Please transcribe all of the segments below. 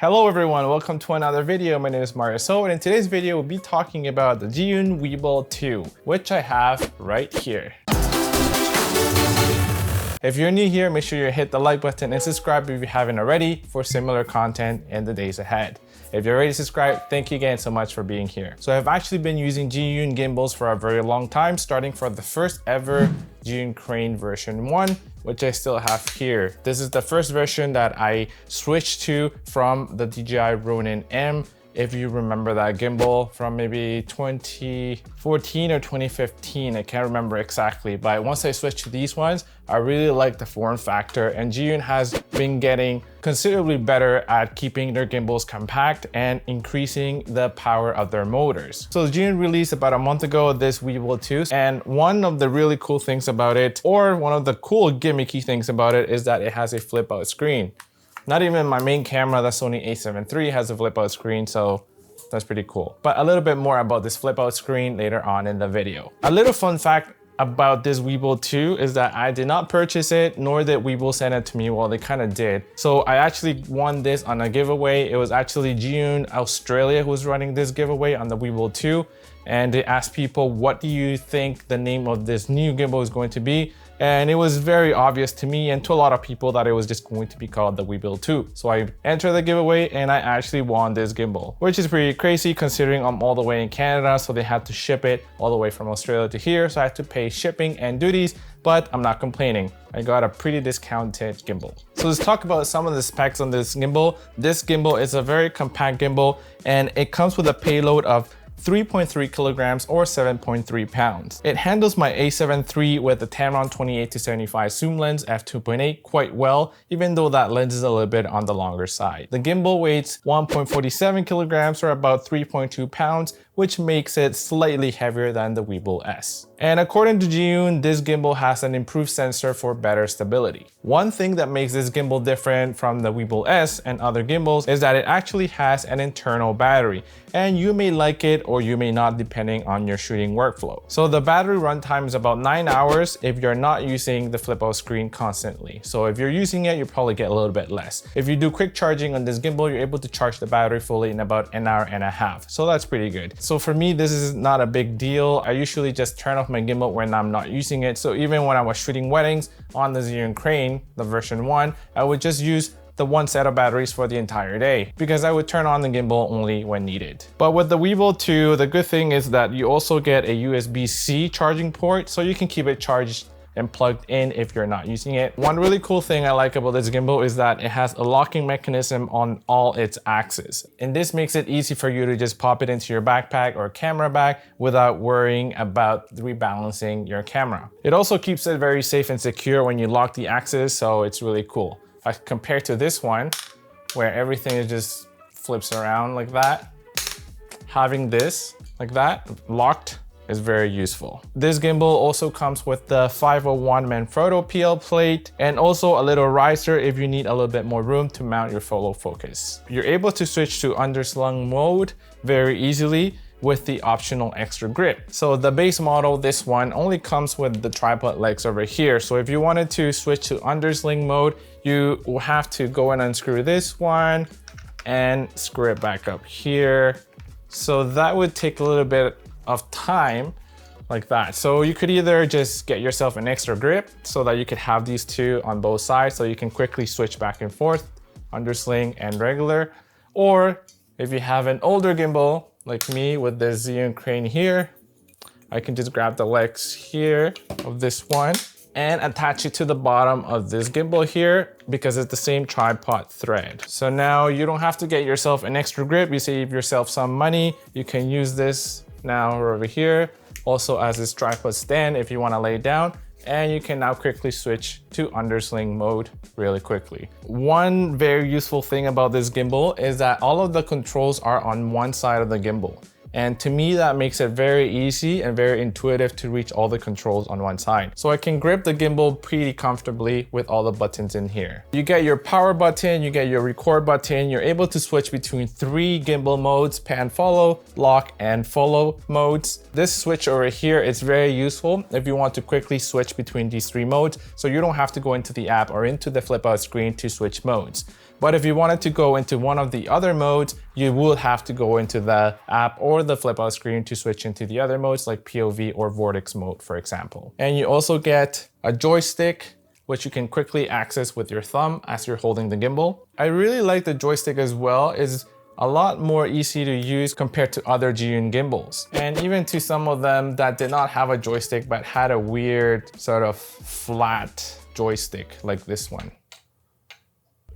Hello everyone, welcome to another video. My name is Mario So, and in today's video we'll be talking about the Zhiyun Weebill 2, which I have right here. If you're new here, make sure you hit the like button and subscribe if you haven't already for similar content in the days ahead. If you're already subscribed, thank you again so much for being here. So I've actually been using Zhiyun Gimbals for a very long time, starting from the first ever Zhiyun Crane version 1, which I still have here. This is the first version that I switched to from the DJI Ronin M. If you remember that gimbal from maybe 2014 or 2015, I can't remember exactly, but once I switched to these ones, I really like the form factor, and Zhiyun has been getting considerably better at keeping their gimbals compact and increasing the power of their motors. So Zhiyun released about a month ago this Weebill 2, and one of the really cool things about it, or one of the cool gimmicky things about it, is that it has a flip out screen. Not even my main camera, the Sony a7 III, has a flip out screen, so that's pretty cool. But a little bit more about this flip out screen later on in the video. A little fun fact about this Weebill 2 is that I did not purchase it, nor did Weebill send it to me. Well, they kind of did. So I actually won this on a giveaway. It was actually Zhiyun Australia who was running this giveaway on the Weebill 2. And they asked people, what do you think the name of this new gimbal is going to be? And it was very obvious to me and to a lot of people that it was just going to be called the Weebill 2. So I entered the giveaway and I actually won this gimbal, which is pretty crazy considering I'm all the way in Canada. So they had to ship it all the way from Australia to here. So I had to pay shipping and duties, but I'm not complaining. I got a pretty discounted gimbal. So let's talk about some of the specs on this gimbal. This gimbal is a very compact gimbal and it comes with a payload of 3.3 kilograms or 7.3 pounds. It handles my a7 III with the Tamron 28-75 zoom lens f2.8 quite well, even though that lens is a little bit on the longer side. The gimbal weighs 1.47 kilograms or about 3.2 pounds, which makes it slightly heavier than the Weebill S. And according to Zhiyun, this gimbal has an improved sensor for better stability. One thing that makes this gimbal different from the Weebill S and other gimbals is that it actually has an internal battery, and you may like it or you may not depending on your shooting workflow. So the battery runtime is about 9 hours if you're not using the flip out screen constantly. So if you're using it, you probably get a little bit less. If you do quick charging on this gimbal, you're able to charge the battery fully in about an hour and a half. So that's pretty good. So for me, this is not a big deal. I usually just turn off my gimbal when I'm not using it. So even when I was shooting weddings on the Zhiyun Crane, the version 1, I would just use the one set of batteries for the entire day because I would turn on the gimbal only when needed. But with the Weebill 2, the good thing is that you also get a USB-C charging port, so you can keep it charged and plugged in if you're not using it. One really cool thing I like about this gimbal is that it has a locking mechanism on all its axes. And this makes it easy for you to just pop it into your backpack or camera bag without worrying about rebalancing your camera. It also keeps it very safe and secure when you lock the axes, so it's really cool. Compared to this one, where everything just flips around like that, having this like that locked is very useful. This gimbal also comes with the 501 Manfrotto PL plate and also a little riser if you need a little bit more room to mount your photo focus. You're able to switch to Undersling Mode very easily with the optional extra grip. So the base model, this one, only comes with the tripod legs over here. So if you wanted to switch to Undersling Mode, you will have to go and unscrew this one and screw it back up here. So that would take a little bit of time like that. So you could either just get yourself an extra grip so that you could have these two on both sides so you can quickly switch back and forth, undersling and regular. Or if you have an older gimbal like me with the Zhiyun Crane here, I can just grab the legs here of this one and attach it to the bottom of this gimbal here because it's the same tripod thread. So now you don't have to get yourself an extra grip. You save yourself some money. You can use this now over here also as this tripod stand if you want to lay it down, and you can now quickly switch to Undersling mode really quickly. One very useful thing about this gimbal is that all of the controls are on one side of the gimbal. And to me, that makes it very easy and very intuitive to reach all the controls on one side. So I can grip the gimbal pretty comfortably with all the buttons in here. You get your power button, you get your record button. You're able to switch between 3 gimbal modes: pan follow, lock, and follow modes. This switch over here is very useful if you want to quickly switch between these 3 modes, so you don't have to go into the app or into the flip out screen to switch modes. But if you wanted to go into one of the other modes, you would have to go into the app or the flip out screen to switch into the other modes like POV or vortex mode, for example. And you also get a joystick, which you can quickly access with your thumb as you're holding the gimbal. I really like the joystick as well. It's a lot more easy to use compared to other Zhiyun gimbals. And even to some of them that did not have a joystick but had a weird sort of flat joystick like this one.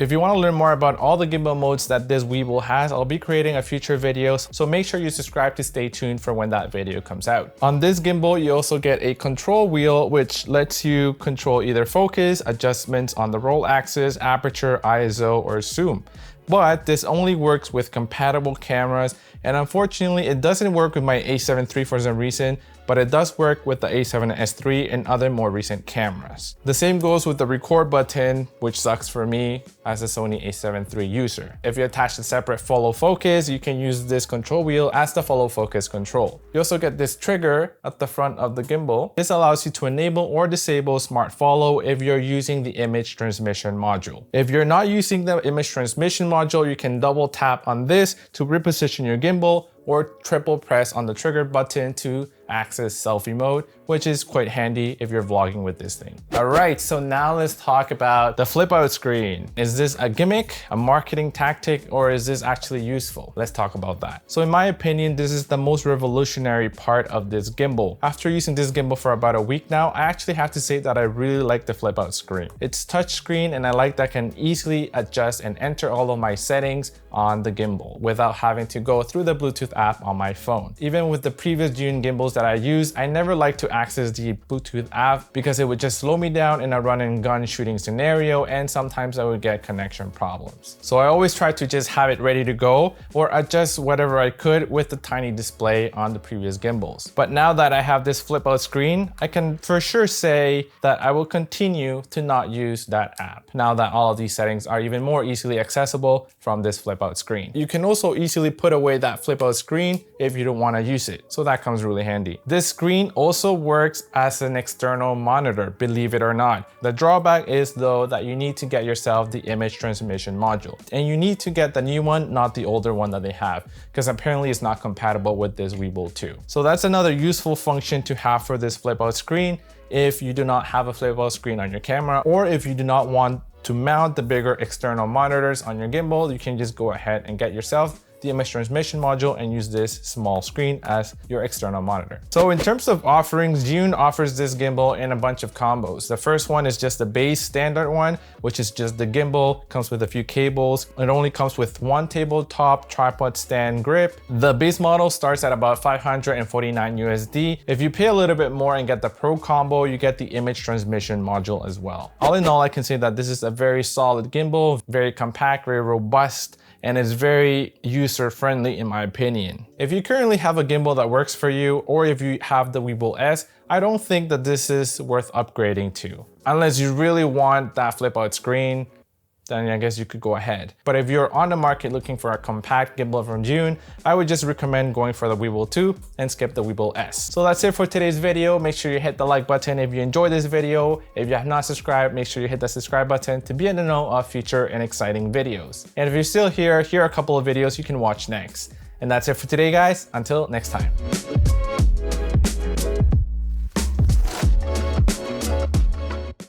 If you want to learn more about all the gimbal modes that this Weebill has, I'll be creating a future video, so make sure you subscribe to stay tuned for when that video comes out. On this gimbal, you also get a control wheel, which lets you control either focus, adjustments on the roll axis, aperture, ISO, or zoom. But this only works with compatible cameras, and unfortunately it doesn't work with my a7 III for some reason, but it does work with the a7S III and other more recent cameras. The same goes with the record button, which sucks for me as a Sony a7 III user. If you attach a separate follow focus, you can use this control wheel as the follow focus control. You also get this trigger at the front of the gimbal. This allows you to enable or disable smart follow if you're using the image transmission module. If you're not using the image transmission module, you can double tap on this to reposition your gimbal or triple press on the trigger button to access selfie mode, which is quite handy if you're vlogging with this thing. All right, so now let's talk about the flip out screen. Is this a gimmick, a marketing tactic, or is this actually useful? Let's talk about that. So in my opinion, this is the most revolutionary part of this gimbal. After using this gimbal for about a week now, I actually have to say that I really like the flip out screen. It's touch screen, and I like that I can easily adjust and enter all of my settings on the gimbal without having to go through the Bluetooth app on my phone. Even with the previous Zhiyun gimbals that I used, I never liked to access the Bluetooth app because it would just slow me down in a run and gun shooting scenario, and sometimes I would get connection problems. So I always tried to just have it ready to go or adjust whatever I could with the tiny display on the previous gimbals. But now that I have this flip out screen, I can for sure say that I will continue to not use that app now that all of these settings are even more easily accessible from this flip out screen. You can also easily put away that flip out screen if you don't want to use it, so that comes really handy. This screen also works as an external monitor, believe it or not. The drawback is though that you need to get yourself the image transmission module, and you need to get the new one, not the older one that they have, because apparently it's not compatible with this Weebill 2. So that's another useful function to have for this flip out screen if you do not have a flip out screen on your camera, or if you do not want to mount the bigger external monitors on your gimbal. You can just go ahead and get yourself the image transmission module and use this small screen as your external monitor. So in terms of offerings, Zhiyun offers this gimbal in a bunch of combos. The first one is just the base standard one, which is just the gimbal, comes with a few cables. It only comes with one tabletop tripod stand grip. The base model starts at about $549 USD. If you pay a little bit more and get the Pro combo, you get the image transmission module as well. All in all, I can say that this is a very solid gimbal, very compact, very robust, and is very user-friendly in my opinion. If you currently have a gimbal that works for you, or if you have the Weebill S, I don't think that this is worth upgrading to. Unless you really want that flip out screen, then I guess you could go ahead. But if you're on the market looking for a compact gimbal from Zhiyun, I would just recommend going for the Weebill 2 and skip the Weebill S. So that's it for today's video. Make sure you hit the like button if you enjoyed this video. If you have not subscribed, make sure you hit the subscribe button to be in the know of future and exciting videos. And if you're still here are a couple of videos you can watch next. And that's it for today, guys. Until next time.